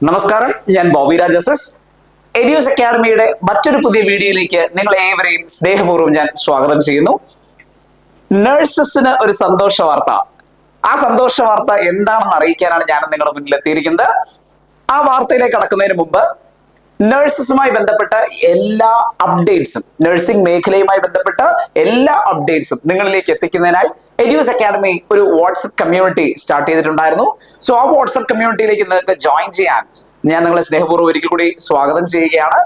നമസ്കാരം, ഞാൻ ബോബി രാജസസ്. എഡ്യൂസ് അക്കാഡമിയുടെ മറ്റൊരു പുതിയ വീഡിയോയിലേക്ക് നിങ്ങൾ ഏവരെയും സ്നേഹപൂർവ്വം ഞാൻ സ്വാഗതം ചെയ്യുന്നു. നഴ്സസിന് ഒരു സന്തോഷ വാർത്ത. ആ സന്തോഷ വാർത്ത എന്താണെന്ന് അറിയിക്കാനാണ് ഞാൻ നിങ്ങളുടെ മുന്നിൽ എത്തിയിരിക്കുന്നത്. ആ വാർത്തയിലേക്ക് കടക്കുന്നതിന് മുമ്പ് നഴ്സസുമായി ബന്ധപ്പെട്ട എല്ലാ അപ്ഡേറ്റ്സും, നഴ്സിംഗ് മേഖലയുമായി ബന്ധപ്പെട്ട എല്ലാ അപ്ഡേറ്റ്സും നിങ്ങളിലേക്ക് എത്തിക്കുന്നതിനായി എഡ്യൂസ് അക്കാഡമി ഒരു വാട്സ്ആപ്പ് കമ്മ്യൂണിറ്റി സ്റ്റാർട്ട് ചെയ്തിട്ടുണ്ടായിരുന്നു. സോ ആ വാട്സ്ആപ്പ് കമ്മ്യൂണിറ്റിയിലേക്ക് നിങ്ങൾക്ക് ജോയിൻ ചെയ്യാൻ ഞാൻ നിങ്ങളെ സ്നേഹപൂർവ്വം ഒരിക്കൽ കൂടി സ്വാഗതം ചെയ്യുകയാണ്.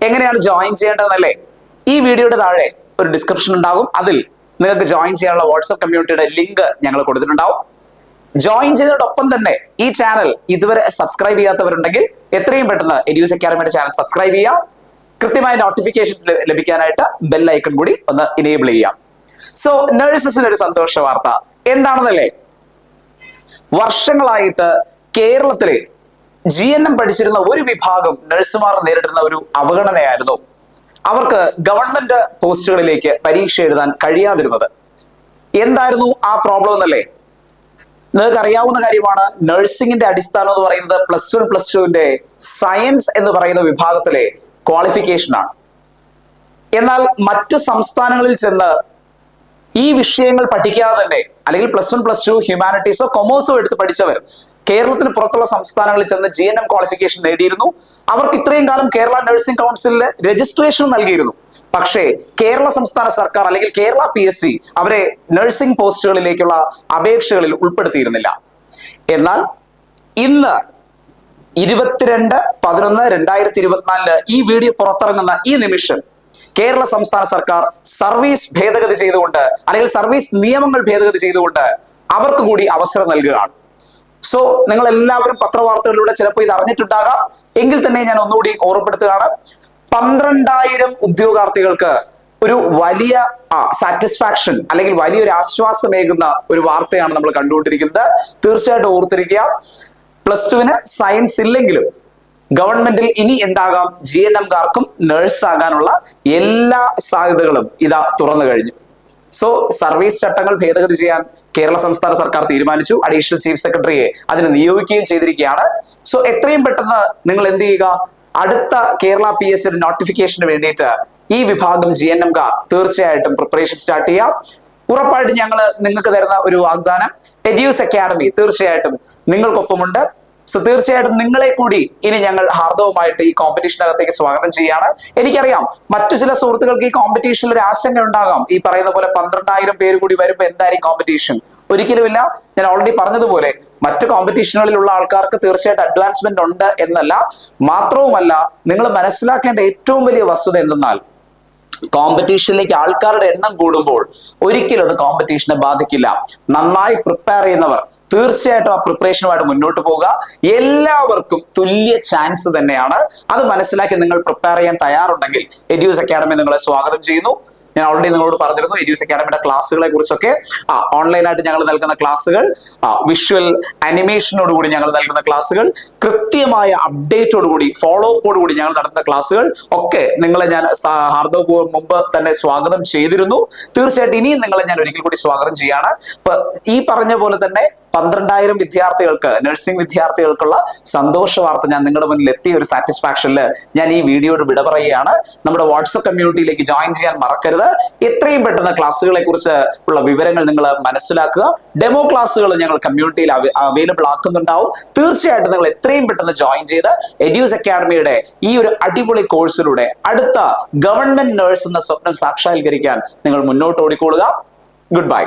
എങ്ങനെയാണ് ജോയിൻ ചെയ്യേണ്ടതെന്നല്ലേ, ഈ വീഡിയോയുടെ താഴെ ഒരു ഡിസ്ക്രിപ്ഷൻ ഉണ്ടാകും. അതിൽ നിങ്ങൾക്ക് ജോയിൻ ചെയ്യാനുള്ള വാട്സ്ആപ്പ് കമ്മ്യൂണിറ്റിയുടെ ലിങ്ക് ഞങ്ങൾ കൊടുത്തിട്ടുണ്ടാവും. ജോയിൻ ചെയ്തതോടൊപ്പം തന്നെ ഈ ചാനൽ ഇതുവരെ സബ്സ്ക്രൈബ് ചെയ്യാത്തവരുണ്ടെങ്കിൽ എത്രയും പെട്ടെന്ന് എഡ്യൂസ് അക്കാഡമിയുടെ ചാനൽ സബ്സ്ക്രൈബ് ചെയ്യാം. കൃത്യമായ നോട്ടിഫിക്കേഷൻസ് ലഭിക്കാനായിട്ട് ബെൽ ഐക്കൺ കൂടി ഒന്ന് ഇനേബിൾ ചെയ്യാം. സോ നഴ്സസിന് ഒരു സന്തോഷ വാർത്ത എന്താണെന്നല്ലേ, വർഷങ്ങളായിട്ട് കേരളത്തിലെ GNM പഠിച്ചിരുന്ന ഒരു വിഭാഗം നഴ്സുമാർ നേരിടുന്ന ഒരു അവഗണനയായിരുന്നു അവർക്ക് ഗവൺമെന്റ് പോസ്റ്റുകളിലേക്ക് പരീക്ഷ എഴുതാൻ കഴിയാതിരുന്നത്. എന്തായിരുന്നു ആ പ്രോബ്ലം എന്നല്ലേ, നിങ്ങൾക്ക് അറിയാവുന്ന കാര്യമാണ്. നഴ്സിംഗിന്റെ അടിസ്ഥാനം എന്ന് പറയുന്നത് +1+2 സയൻസ് എന്ന് പറയുന്ന വിഭാഗത്തിലെ ക്വാളിഫിക്കേഷൻ ആണ്. എന്നാൽ മറ്റു സംസ്ഥാനങ്ങളിൽ ചെന്ന് ഈ വിഷയങ്ങൾ പഠിക്കാതെ തന്നെ, അല്ലെങ്കിൽ +1+2 ഹ്യൂമാനിറ്റീസോ കൊമേഴ്സോ എടുത്ത് പഠിച്ചവർ കേരളത്തിന് പുറത്തുള്ള സംസ്ഥാനങ്ങളിൽ ചെന്ന് GNM ക്വാളിഫിക്കേഷൻ നേടിയിരുന്നു. അവർക്ക് ഇത്രയും കാലം കേരള നഴ്സിംഗ് കൗൺസിലിൽ രജിസ്ട്രേഷൻ നൽകിയിരുന്നു. പക്ഷേ കേരള സംസ്ഥാന സർക്കാർ അല്ലെങ്കിൽ കേരള PSC അവരെ നഴ്സിംഗ് പോസ്റ്റുകളിലേക്കുള്ള അപേക്ഷകളിൽ ഉൾപ്പെടുത്തിയിരുന്നില്ല. എന്നാൽ ഇന്ന് 22/11/2024 ഈ വീഡിയോ പുറത്തിറങ്ങുന്ന ഈ നിമിഷം കേരള സംസ്ഥാന സർക്കാർ സർവീസ് ഭേദഗതി ചെയ്തുകൊണ്ട്, അല്ലെങ്കിൽ സർവീസ് നിയമങ്ങൾ ഭേദഗതി ചെയ്തുകൊണ്ട് അവർക്ക് കൂടി അവസരം നൽകുകയാണ്. സോ നിങ്ങൾ എല്ലാവരും പത്രവാർത്തകളിലൂടെ ചിലപ്പോൾ ഇത് അറിഞ്ഞിട്ടുണ്ടാകാം. എങ്കിൽ തന്നെ ഞാൻ ഒന്നുകൂടി ഓർമ്മപ്പെടുത്തുകയാണ്. 12,000 ഉദ്യോഗാർത്ഥികൾക്ക് ഒരു വലിയ സാറ്റിസ്ഫാക്ഷൻ അല്ലെങ്കിൽ വലിയൊരു ആശ്വാസമേകുന്ന ഒരു വാർത്തയാണ് നമ്മൾ കണ്ടുകൊണ്ടിരിക്കുന്നത്. തീർച്ചയായിട്ടും ഓർത്തിരിക്കുക, +2 സയൻസ് ഇല്ലെങ്കിലും ഗവൺമെന്റിൽ ഇനി എന്താകാം, GNMകാർക്കും നഴ്സ് ആകാനുള്ള എല്ലാ സാധ്യതകളും ഇതാ തുറന്നു കഴിഞ്ഞു. സോ സർവീസ് ചട്ടങ്ങൾ ഭേദഗതി ചെയ്യാൻ കേരള സംസ്ഥാന സർക്കാർ തീരുമാനിച്ചു. അഡീഷണൽ ചീഫ് സെക്രട്ടറിയെ അതിന് നിയോഗിക്കുകയും ചെയ്തിരിക്കുകയാണ്. സോ എത്രയും പെട്ടെന്ന് നിങ്ങൾ എന്ത് ചെയ്യുക, അടുത്ത കേരള PSC നോട്ടിഫിക്കേഷന് വേണ്ടിയിട്ട് ഈ വിഭാഗം GNMകാർ തീർച്ചയായിട്ടും പ്രിപ്പറേഷൻ സ്റ്റാർട്ട് ചെയ്യാം. ഉറപ്പായിട്ടും ഞങ്ങൾ നിങ്ങൾക്ക് തരുന്ന ഒരു വാഗ്ദാനം, എഡ്യൂസ് അക്കാഡമി തീർച്ചയായിട്ടും നിങ്ങൾക്കൊപ്പമുണ്ട്. സോ തീർച്ചയായിട്ടും നിങ്ങളെ കൂടി ഇനി ഞങ്ങൾ ഹാർദവുമായിട്ട് ഈ കോമ്പറ്റീഷനകത്തേക്ക് സ്വാഗതം ചെയ്യാണ്. എനിക്കറിയാം മറ്റു ചില സുഹൃത്തുക്കൾക്ക് ഈ കോമ്പറ്റീഷനിൽ ഒരു ആശങ്ക ഉണ്ടാകാം. ഈ പറയുന്ന പോലെ 12,000 പേര് കൂടി വരുമ്പോൾ എന്തായിരിക്കും കോമ്പറ്റീഷൻ? ഒരിക്കലുമില്ല. ഞാൻ ഓൾറെഡി പറഞ്ഞതുപോലെ മറ്റു കോമ്പറ്റീഷനുകളിലുള്ള ആൾക്കാർക്ക് തീർച്ചയായിട്ടും അഡ്വാൻസ്മെന്റ് ഉണ്ട് എന്നല്ല, മാത്രവുമല്ല നിങ്ങൾ മനസ്സിലാക്കേണ്ട ഏറ്റവും വലിയ വസ്തുത എന്തെന്നാൽ, കോമ്പറ്റീഷനിലേക്ക് ആൾക്കാരുടെ എണ്ണം കൂടുമ്പോൾ ഒരിക്കലും അത് കോമ്പറ്റീഷനെ ബാധിക്കില്ല. നന്നായി പ്രിപ്പയർ ചെയ്യുന്നവർ തീർച്ചയായിട്ടും ആ പ്രിപ്പറേഷനുമായിട്ട് മുന്നോട്ട് പോവുക. എല്ലാവർക്കും തുല്യ ചാൻസ് തന്നെയാണ്. അത് മനസ്സിലാക്കി നിങ്ങൾ പ്രിപ്പയർ ചെയ്യാൻ തയ്യാറുണ്ടെങ്കിൽ എഡ്യൂസ് അക്കാഡമി നിങ്ങളെ സ്വാഗതം ചെയ്യുന്നു. ഞാൻ ഓൾറെഡി നിങ്ങളോട് പറഞ്ഞിരുന്നു എഡ്യൂസ് അക്കാഡമിയുടെ ക്ലാസ്സുകളെ കുറിച്ചൊക്കെ. ഓൺലൈനായിട്ട് ഞങ്ങൾ നൽകുന്ന ക്ലാസ്സുകൾ, വിഷ്വൽ അനിമേഷനോടുകൂടി ഞങ്ങൾ നൽകുന്ന ക്ലാസ്സുകൾ, കൃത്യമായ അപ്ഡേറ്റോടുകൂടി ഫോളോ അപ്പോടുകൂടി ഞങ്ങൾ നടത്തുന്ന ക്ലാസ്സുകൾ ഒക്കെ നിങ്ങളെ ഞാൻ ഹാർദവപൂർവ്വം മുമ്പ് തന്നെ സ്വാഗതം ചെയ്തിരുന്നു. തീർച്ചയായിട്ടും ഇനിയും നിങ്ങളെ ഞാൻ ഒരിക്കൽ കൂടി സ്വാഗതം ചെയ്യാണ്. അപ്പൊ ഈ പറഞ്ഞ പോലെ തന്നെ 12,000 വിദ്യാർത്ഥികൾക്ക്, നഴ്സിംഗ് വിദ്യാർത്ഥികൾക്കുള്ള സന്തോഷ വാർത്ത ഞാൻ നിങ്ങളുടെ മുന്നിൽ എത്തിയ ഒരു സാറ്റിസ്ഫാക്ഷനിൽ ഞാൻ ഈ വീഡിയോയുടെ വിട പറയുകയാണ്. നമ്മുടെ വാട്സ്ആപ്പ് കമ്മ്യൂണിറ്റിയിലേക്ക് ജോയിൻ ചെയ്യാൻ മറക്കരുത്. എത്രയും പെട്ടെന്ന് ക്ലാസ്സുകളെ കുറിച്ച് ഉള്ള വിവരങ്ങൾ നിങ്ങൾ മനസ്സിലാക്കുക. ഡെമോ ക്ലാസ്സുകൾ ഞങ്ങൾ കമ്മ്യൂണിറ്റിയിൽ അവൈലബിൾ ആക്കുന്നുണ്ടാവും. തീർച്ചയായിട്ടും നിങ്ങൾ എത്രയും പെട്ടെന്ന് ജോയിൻ ചെയ്ത് എഡ്യൂസ് അക്കാഡമിയുടെ ഈ ഒരു അടിപൊളി കോഴ്സിലൂടെ അടുത്ത ഗവൺമെന്റ് നഴ്സ് എന്ന സ്വപ്നം സാക്ഷാത്കരിക്കാൻ നിങ്ങൾ മുന്നോട്ട് ഓടിക്കൊള്ളുക. Good bye.